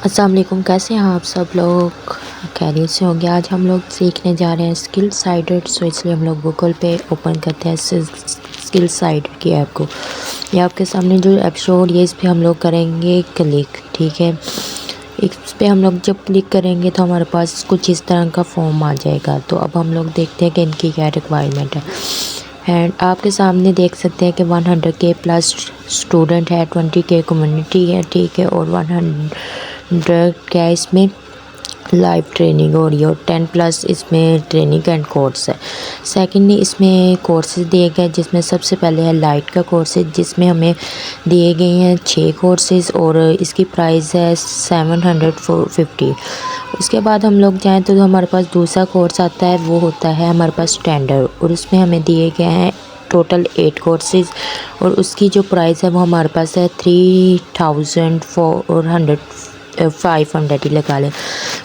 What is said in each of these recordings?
السلام علیکم، کیسے ہیں آپ سب لوگ؟ خیریت سے ہوں گے؟ آج ہم لوگ سیکھنے جا رہے ہیں اسکل سائڈر، سو اس لیے ہم لوگ گوگل پہ اوپن کرتے ہیں اسکل سائڈر کی ایپ کو۔ یہ آپ کے سامنے جو ایپ شو ہو رہی ہے، اس پہ ہم لوگ کریں گے کلک، ٹھیک ہے۔ اس پہ ہم لوگ جب کلک کریں گے تو ہمارے پاس کچھ اس طرح کا فارم آ جائے گا۔ تو اب ہم لوگ دیکھتے ہیں کہ ان کی کیا ریکوائرمنٹ ہے۔ اینڈ آپ کے سامنے دیکھ سکتے ہیں کہ 100K پلس اسٹوڈنٹ ہے، 20K کمیونٹی ہے، ٹھیک ہے، اور 100K اس میں لائیو ٹریننگ ہو رہی ہے، اور 10 پلس اس میں ٹریننگ اینڈ کورس ہے۔ سیکنڈلی اس میں کورسز دیے گئے، جس میں سب سے پہلے ہے لائٹ کا کورس، جس میں ہمیں دیے گئے ہیں 6 کورسز، اور اس کی پرائز ہے 750۔ اس کے بعد ہم لوگ جائیں تو ہمارے پاس دوسرا کورس آتا ہے، وہ ہوتا ہے ہمارے پاس اسٹینڈرڈ، اور اس میں ہمیں دیے گئے ہیں ٹوٹل 8 کورسز، اور اس کی جو پرائز ہے وہ ہمارے پاس ہے 3400 ہی لگا لیں۔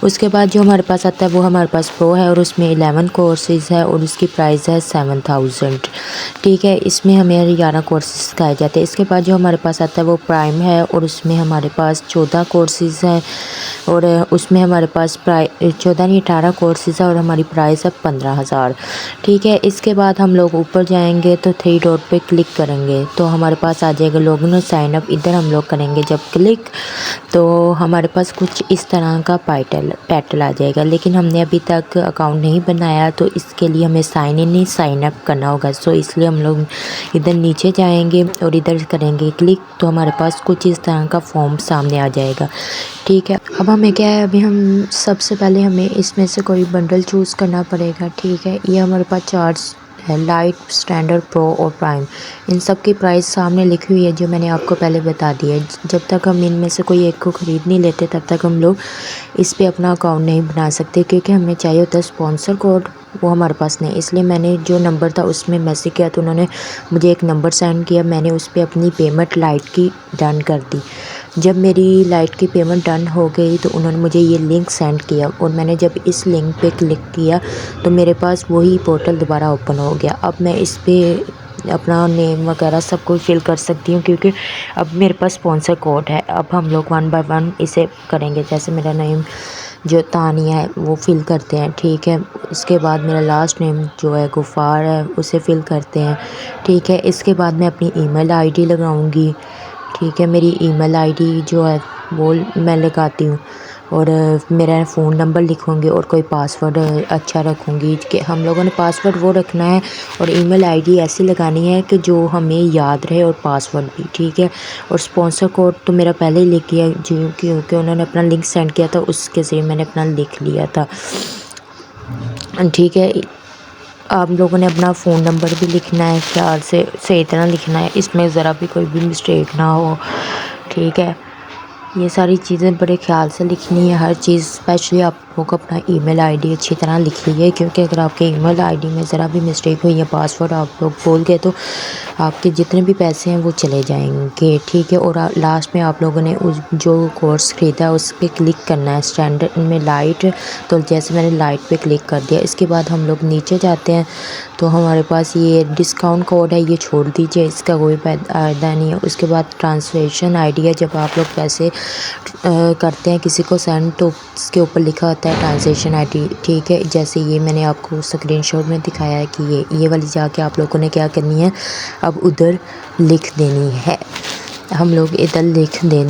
اس کے بعد جو ہمارے پاس آتا ہے وہ ہمارے پاس پرو ہے، اور اس میں 11 کورسز ہے، اور اس کی پرائز ہے 7000، ٹھیک ہے۔ اس میں ہمیں 11 کورسز سکھائے جاتے ہیں۔ اس کے بعد جو ہمارے پاس آتا ہے وہ پرائم ہے، اور اس میں ہمارے پاس 14 کورسز ہیں، اور اس میں ہمارے پاس 18 کورسز ہے، اور ہماری پرائز ہے 15000، ٹھیک ہے۔ اس کے بعد ہم لوگ اوپر جائیں گے تو 3 ڈاٹ پہ کلک کریں گے تو ہمارے پاس آ جائے گا لاگن اور سائن اپ۔ ادھر ہم لوگ کریں گے جب کلک تو ہمارے پاس کچھ اس طرح کا پیٹل آ جائے گا، لیکن ہم نے ابھی تک اکاؤنٹ نہیں بنایا، تو اس کے لیے ہمیں سائن اپ کرنا ہوگا۔ سو اس لیے ہم لوگ ادھر نیچے جائیں گے اور ادھر کریں گے کلک، تو ہمارے پاس کچھ اس طرح کا فارم سامنے آ جائے گا، ٹھیک ہے۔ اب ہمیں کیا ہے، ابھی ہم سب سے پہلے ہمیں اس میں سے کوئی بنڈل چوز کرنا پڑے گا، ٹھیک ہے۔ یہ ہمارے پاس چارٹس ہے، لائٹ، اسٹینڈرڈ، پرو اور پرائم، ان سب کی پرائس سامنے لکھی ہوئی ہے، جو میں نے آپ کو پہلے بتا دی ہے۔ جب تک ہم ان میں سے کوئی ایک کو خرید نہیں لیتے تب تک ہم لوگ اس پہ اپنا اکاؤنٹ نہیں بنا سکتے، کیونکہ ہمیں چاہیے ہوتا ہے اسپانسر کوڈ، وہ ہمارے پاس نہیں۔ اس لیے میں نے جو نمبر تھا اس میں میسج کیا تو انہوں نے مجھے ایک نمبر سینڈ کیا، میں نے اس پہ اپنی پیمنٹ لائٹ کی ڈن کر دی۔ جب میری لائٹ کی پیمنٹ ڈن ہو گئی تو انہوں نے مجھے یہ لنک سینڈ کیا، اور میں نے جب اس لنک پہ کلک کیا تو میرے پاس وہی پورٹل دوبارہ اوپن ہو گیا۔ اب میں اس پہ اپنا نیم وغیرہ سب کچھ فل کر سکتی ہوں، کیونکہ اب میرے پاس اسپانسر کوڈ ہے۔ اب ہم لوگ 1 بائی 1 اسے کریں گے، جیسے میرا نیم جو تانیہ ہے وہ فل کرتے ہیں، ٹھیک ہے۔ اس کے بعد میرا لاسٹ نیم جو ہے غفار ہے، اسے فل کرتے ہیں، ٹھیک ہے۔ اس کے بعد میں اپنی ای میل آئی ڈی لگاؤں گی، ٹھیک ہے۔ میری ای میل آئی ڈی جو ہے وہ میں لگاتی ہوں، اور میرا فون نمبر لکھوں گی، اور کوئی پاسورڈ اچھا رکھوں گی، کہ ہم لوگوں نے پاسورڈ وہ رکھنا ہے، اور ای میل آئی ڈی ایسی لگانی ہے کہ جو ہمیں یاد رہے، اور پاسورڈ بھی، ٹھیک ہے۔ اور اسپانسر کوڈ تو میرا پہلے ہی لکھ گیا، کیونکہ انہوں نے اپنا لنک سینڈ کیا تھا، اس کے ذریعے میں نے اپنا لکھ لیا تھا، ٹھیک ہے۔ آپ لوگوں نے اپنا فون نمبر بھی لکھنا ہے، خیال سے صحیح طرح لکھنا ہے، اس میں ذرا بھی کوئی بھی مسٹیک نہ ہو، ٹھیک ہے۔ یہ ساری چیزیں بڑے خیال سے لکھنی ہے، ہر چیز، اسپیشلی آپ لوگ اپنا ای میل آئی ڈی اچھی طرح لکھ لیے، کیونکہ اگر آپ کے ای میل آئی ڈی میں ذرا بھی مسٹیک ہوئی ہے، پاسورڈ آپ لوگ بول گئے تو آپ کے جتنے بھی پیسے ہیں وہ چلے جائیں گے، ٹھیک ہے۔ اور لاسٹ میں آپ لوگوں نے جو کورس خریدا ہے اس پہ کلک کرنا ہے، اسٹینڈرڈ میں لائٹ، تو جیسے میں نے لائٹ پہ کلک کر دیا۔ اس کے بعد ہم لوگ نیچے جاتے ہیں تو ہمارے پاس یہ ڈسکاؤنٹ کوڈ ہے، یہ چھوڑ دیجئے، اس کا کوئی فائدہ نہیں ہے۔ اس کے بعد ٹرانسلیشن آئی ڈی ہے، جب آپ لوگ پیسے کرتے ہیں کسی کو سینڈ تو اس کے اوپر لکھا ہوتا ہے ٹرانسلیشن آئی ڈی، ٹھیک ہے۔ جیسے یہ میں نے آپ کو اسکرین شاٹ میں دکھایا ہے کہ یہ والی جا کے آپ لوگوں نے کیا کرنی ہے، اب ادھر لکھ دینی ہے۔ ہم لوگ ادھر لکھ دیں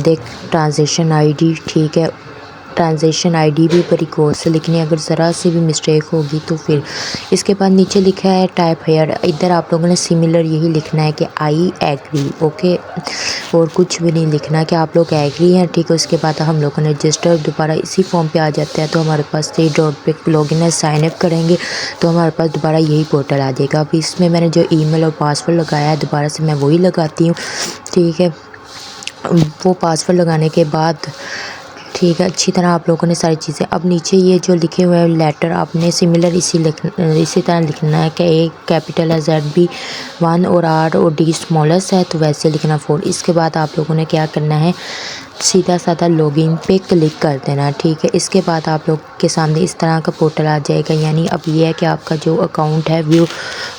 ٹرانسلیشن آئی ڈی، ٹھیک ہے۔ ٹرانسلیشن آئی ڈی بھی بڑی غور سے لکھنی ہے، اگر ذرا سی بھی مسٹیک ہوگی تو پھر اس کے بعد نیچے لکھا ہے ٹائپ ہیئر، ادھر آپ لوگوں نے سملر یہی لکھنا ہے کہ آئی ایگری، اوکے، اور کچھ بھی نہیں لکھنا کہ آپ لوگ ایگری ہیں، ٹھیک ہے۔ اس کے بعد ہم لوگوں نے رجسٹر دوبارہ اسی فارم پہ آ جاتے ہیں، تو ہمارے پاس 3 ڈاٹ پہ لاگن ہے، سائن اپ کریں گے تو ہمارے پاس دوبارہ یہی پورٹل آ جائے گا۔ اب اس میں نے جو ای میل اور پاسورڈ لگایا ہے دوبارہ سے میں وہی لگاتی ہوں، ٹھیک ہے۔ وہ پاسورڈ لگانے کے بعد، ٹھیک ہے، اچھی طرح آپ لوگوں نے ساری چیزیں، اب نیچے یہ جو لکھے ہوئے ہیں لیٹر، آپ نے سملر اسی طرح لکھنا ہے کہ ایک کیپیٹل ہے، زیڈ بھی 1 اور آر اور ڈی اسمالس ہے تو ویسے لکھنا 4۔ اس کے بعد آپ لوگوں نے کیا کرنا ہے، سیدھا سادہ لاگ ان پہ کلک کر دینا، ٹھیک ہے۔ اس کے بعد آپ لوگ کے سامنے اس طرح کا پورٹل آ جائے گا، یعنی اب یہ ہے کہ آپ کا جو اکاؤنٹ ہے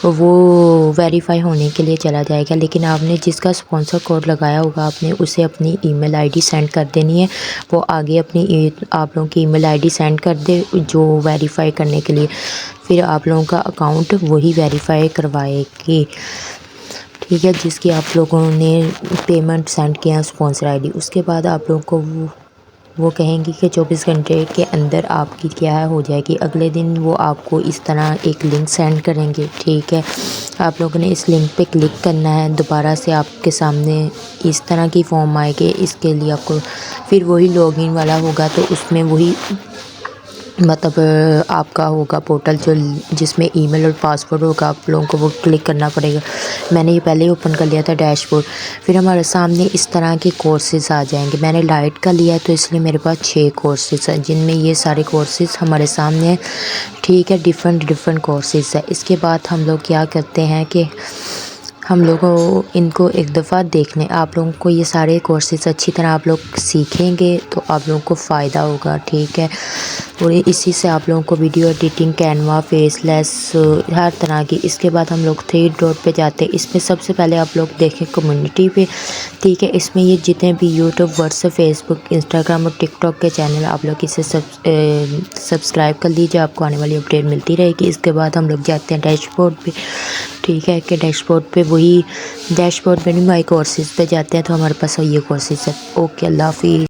وہ ویریفائی ہونے کے لیے چلا جائے گا، لیکن آپ نے جس کا اسپانسر کوڈ لگایا ہوگا آپ نے اسے اپنی ای میل آئی ڈی سینڈ کر دینی ہے، وہ آگے اپنی آپ لوگوں کی ای میل آئی ڈی سینڈ کر دے جو ویریفائی کرنے کے لیے، پھر آپ لوگوں کا اکاؤنٹ وہی ویریفائی کروائے گی، ٹھیک ہے، جس کی آپ لوگوں نے پیمنٹ سینڈ کیا ہے اسپانسر آئی ڈی۔ اس کے بعد آپ لوگوں کو وہ کہیں گی کہ 24 گھنٹے کے اندر آپ کی کیا ہے ہو جائے گی۔ اگلے دن وہ آپ کو اس طرح ایک لنک سینڈ کریں گے، ٹھیک ہے۔ آپ لوگوں نے اس لنک پہ کلک کرنا ہے، دوبارہ سے آپ کے سامنے اس طرح کی فارم آئے گی، اس کے لیے آپ کو پھر وہی لاگ ان والا ہوگا، تو اس میں وہی مطلب آپ کا ہوگا پورٹل جس میں ای میل اور پاسورڈ ہوگا، آپ لوگوں کو وہ کلک کرنا پڑے گا۔ میں نے یہ پہلے ہی اوپن کر لیا تھا ڈیش بورڈ۔ پھر ہمارے سامنے اس طرح کے کورسز آ جائیں گے، میں نے لائٹ کا لیا ہے تو اس لیے میرے پاس 6 کورسز ہیں، جن میں یہ سارے کورسز ہمارے سامنے ہیں، ٹھیک ہے، ڈیفرنٹ کورسز ہے۔ اس کے بعد ہم لوگ کیا کرتے ہیں کہ ہم لوگوں ان کو ایک دفعہ دیکھنے، آپ لوگوں کو یہ سارے کورسز اچھی طرح آپ لوگ سیکھیں گے تو آپ لوگوں کو فائدہ ہوگا، ٹھیک ہے، اور اسی سے آپ لوگوں کو ویڈیو ایڈیٹنگ، کینوا، فیس لیس، ہر طرح کی۔ اس کے بعد ہم لوگ 3 ڈاٹ پہ جاتے ہیں، اس میں سب سے پہلے آپ لوگ دیکھیں کمیونٹی پہ، ٹھیک ہے، اس میں یہ جتنے بھی یوٹیوب، واٹس ایپ، فیس بک، انسٹاگرام اور ٹک ٹاک کے چینل آپ لوگ اسے سبسکرائب کر لیجیے، آپ کو آنے والی اپڈیٹ ملتی رہے گی۔ اس کے بعد ہم لوگ جاتے ہیں ڈیش بورڈ پہ، ٹھیک ہے، کہ ڈیش بورڈ پہ ڈیش بورڈ پہ نہیں، مائی کورسز پہ جاتے ہیں تو ہمارے پاس یہ کورسز ہے۔ اوکے، اللہ حافظ۔